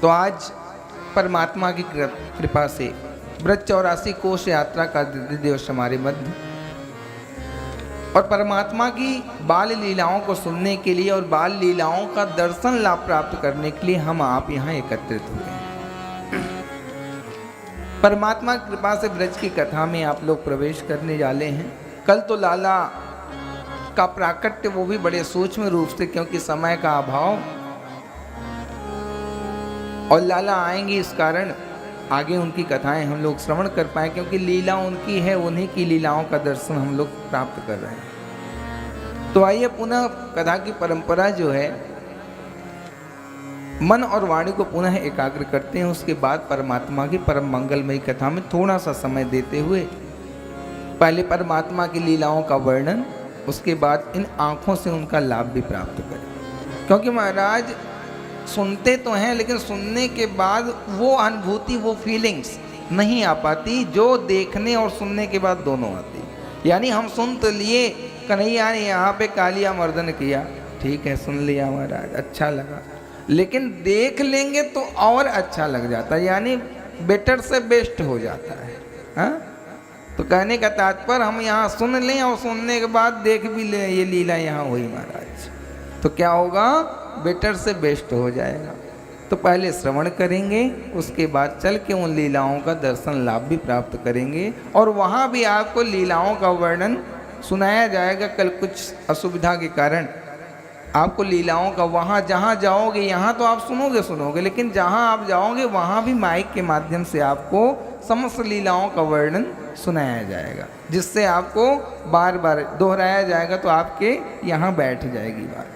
तो आज परमात्मा की कृपा से ब्रज 84 कोश यात्रा का दिवस हमारे मध्य, और परमात्मा की बाल लीलाओं को सुनने के लिए और बाल लीलाओं का दर्शन लाभ प्राप्त करने के लिए हम आप यहाँ एकत्रित हुए हैं। परमात्मा की कृपा से ब्रज की कथा में आप लोग प्रवेश करने वाले हैं। कल तो लाला का प्राकट्य, वो भी बड़े सूक्ष्म रूप से, क्योंकि समय का अभाव, और लाला आएंगे इस कारण आगे उनकी कथाएं हम लोग श्रवण कर पाए, क्योंकि लीला उनकी है, उन्हीं की लीलाओं का दर्शन हम लोग प्राप्त कर रहे हैं। तो आइए पुनः कथा की परंपरा जो है, मन और वाणी को पुनः एकाग्र करते हैं। उसके बाद परमात्मा की परम मंगलमयी कथा में थोड़ा सा समय देते हुए पहले परमात्मा की लीलाओं का वर्णन, उसके बाद इन आँखों से उनका लाभ भी प्राप्त करें। क्योंकि महाराज सुनते तो हैं, लेकिन सुनने के बाद वो अनुभूति, वो फीलिंग्स नहीं आ पाती जो देखने और सुनने के बाद दोनों आती। यानी हम सुन तो लिए, कन्हैया ने यहाँ पे कालिया मर्दन किया, ठीक है सुन लिया महाराज, अच्छा लगा, लेकिन देख लेंगे तो और अच्छा लग जाता है, यानी बेटर से बेस्ट हो जाता है। हाँ, तो कहने का तात्पर्य हम यहाँ सुन लें और सुनने के बाद देख भी लें, ये लीला यहाँ हुई महाराज, तो क्या होगा, बेटर से बेस्ट हो जाएगा। तो पहले श्रवण करेंगे, उसके बाद चल के उन लीलाओं का दर्शन लाभ भी प्राप्त करेंगे, और वहाँ भी आपको लीलाओं का वर्णन सुनाया जाएगा। कल कुछ असुविधा के कारण आपको लीलाओं का, वहाँ जहाँ जाओगे, यहाँ तो आप सुनोगे, लेकिन जहाँ आप जाओगे वहाँ भी माइक के माध्यम से आपको समस्त लीलाओं का वर्णन सुनाया जाएगा, जिससे आपको बार बार दोहराया जाएगा, तो आपके यहाँ बैठ जाएगी बात।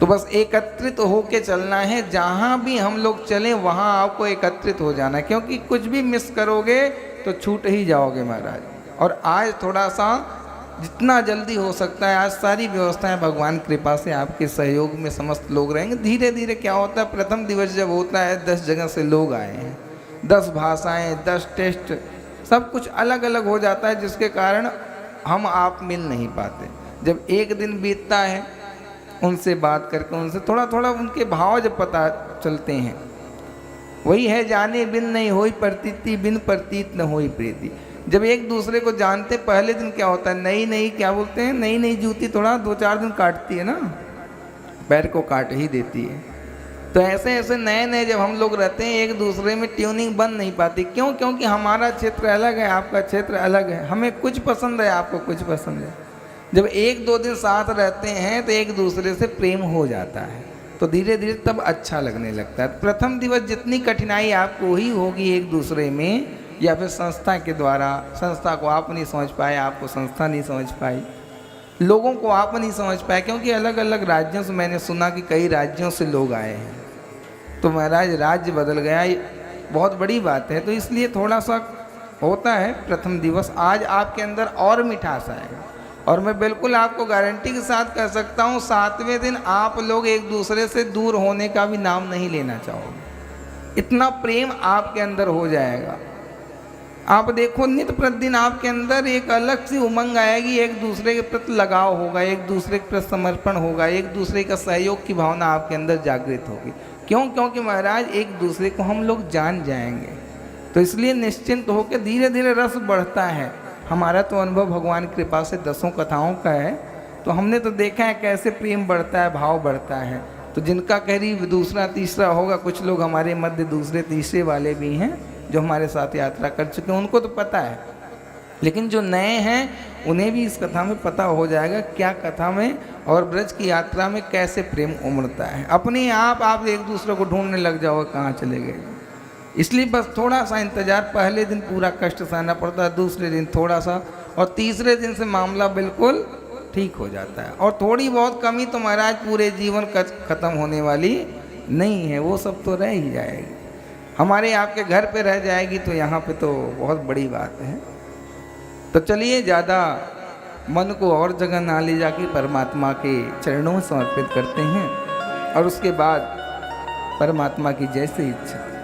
तो बस एकत्रित होके चलना है, जहाँ भी हम लोग चलें वहाँ आपको एकत्रित हो जाना है, क्योंकि कुछ भी मिस करोगे तो छूट ही जाओगे महाराज। और आज थोड़ा सा जितना जल्दी हो सकता है, आज सारी व्यवस्थाएं भगवान कृपा से आपके सहयोग में समस्त लोग रहेंगे। धीरे धीरे क्या होता है, प्रथम दिवस जब होता है 10 जगह से लोग आए हैं, 10 भाषाएं, 10 टेस्ट, सब कुछ अलग अलग हो जाता है, जिसके कारण हम आप मिल नहीं पाते। जब एक दिन बीतता है, उनसे बात करके उनसे थोड़ा थोड़ा उनके भाव जब पता चलते हैं, वही है जाने बिन नहीं होई प्रतीति, बिन प्रतीत न होई प्रीति। जब एक दूसरे को जानते, पहले दिन क्या होता है, नई नई क्या बोलते हैं, नई नई जूती थोड़ा 2-4 दिन काटती है ना, पैर को काट ही देती है। तो ऐसे ऐसे नए नए जब हम लोग रहते हैं, एक दूसरे में ट्यूनिंग बन नहीं पाती। क्यों? क्योंकि हमारा क्षेत्र अलग है, आपका क्षेत्र अलग है, हमें कुछ पसंद है, आपको कुछ पसंद है। जब 1-2 दिन साथ रहते हैं तो एक दूसरे से प्रेम हो जाता है, तो धीरे धीरे तब अच्छा लगने लगता है। प्रथम दिवस जितनी कठिनाई आपको ही होगी एक दूसरे में, या फिर संस्था के द्वारा, संस्था को आप नहीं समझ पाए, आपको संस्था नहीं समझ पाई, लोगों को आप नहीं समझ पाए, क्योंकि अलग अलग राज्यों से, मैंने सुना कि कई राज्यों से लोग आए हैं, तो महाराज राज्य बदल गया, ये बहुत बड़ी बात है। तो इसलिए थोड़ा सा होता है प्रथम दिवस। आज आपके अंदर और मिठास आएगा, और मैं बिल्कुल आपको गारंटी के साथ कह सकता हूँ, 7वें दिन आप लोग एक दूसरे से दूर होने का भी नाम नहीं लेना चाहोगे, इतना प्रेम आपके अंदर हो जाएगा। आप देखो, नित्य प्रतिदिन आपके अंदर एक अलग सी उमंग आएगी, एक दूसरे के प्रति लगाव होगा, एक दूसरे के प्रति समर्पण होगा, एक दूसरे का सहयोग की भावना आपके अंदर जागृत होगी। क्यों? क्योंकि महाराज एक दूसरे को हम लोग जान जाएंगे, तो इसलिए निश्चिंत होकर धीरे धीरे रस बढ़ता है। हमारा तो अनुभव भगवान की कृपा से 10 कथाओं का है, तो हमने तो देखा है कैसे प्रेम बढ़ता है, भाव बढ़ता है। तो जिनका करीब दूसरा तीसरा होगा, कुछ लोग हमारे मध्य दूसरे तीसरे वाले भी हैं जो हमारे साथ यात्रा कर चुके हैं, उनको तो पता है, लेकिन जो नए हैं उन्हें भी इस कथा में पता हो जाएगा क्या कथा में और ब्रज की यात्रा में कैसे प्रेम उमड़ता है। अपने आप एक दूसरे को ढूंढने लग जाओगे कहाँ चले गए। इसलिए बस थोड़ा सा इंतजार, पहले दिन पूरा कष्ट सहना पड़ता है, दूसरे दिन थोड़ा सा, और तीसरे दिन से मामला बिल्कुल ठीक हो जाता है। और थोड़ी बहुत कमी तो महाराज पूरे जीवन खत्म होने वाली नहीं है, वो सब तो रह ही जाएगी, हमारे आपके घर पे रह जाएगी, तो यहाँ पे तो बहुत बड़ी बात है। तो चलिए ज़्यादा मन को और जगह ना ले जाके परमात्मा के चरणों में समर्पित करते हैं, और उसके बाद परमात्मा की जैसे इच्छा।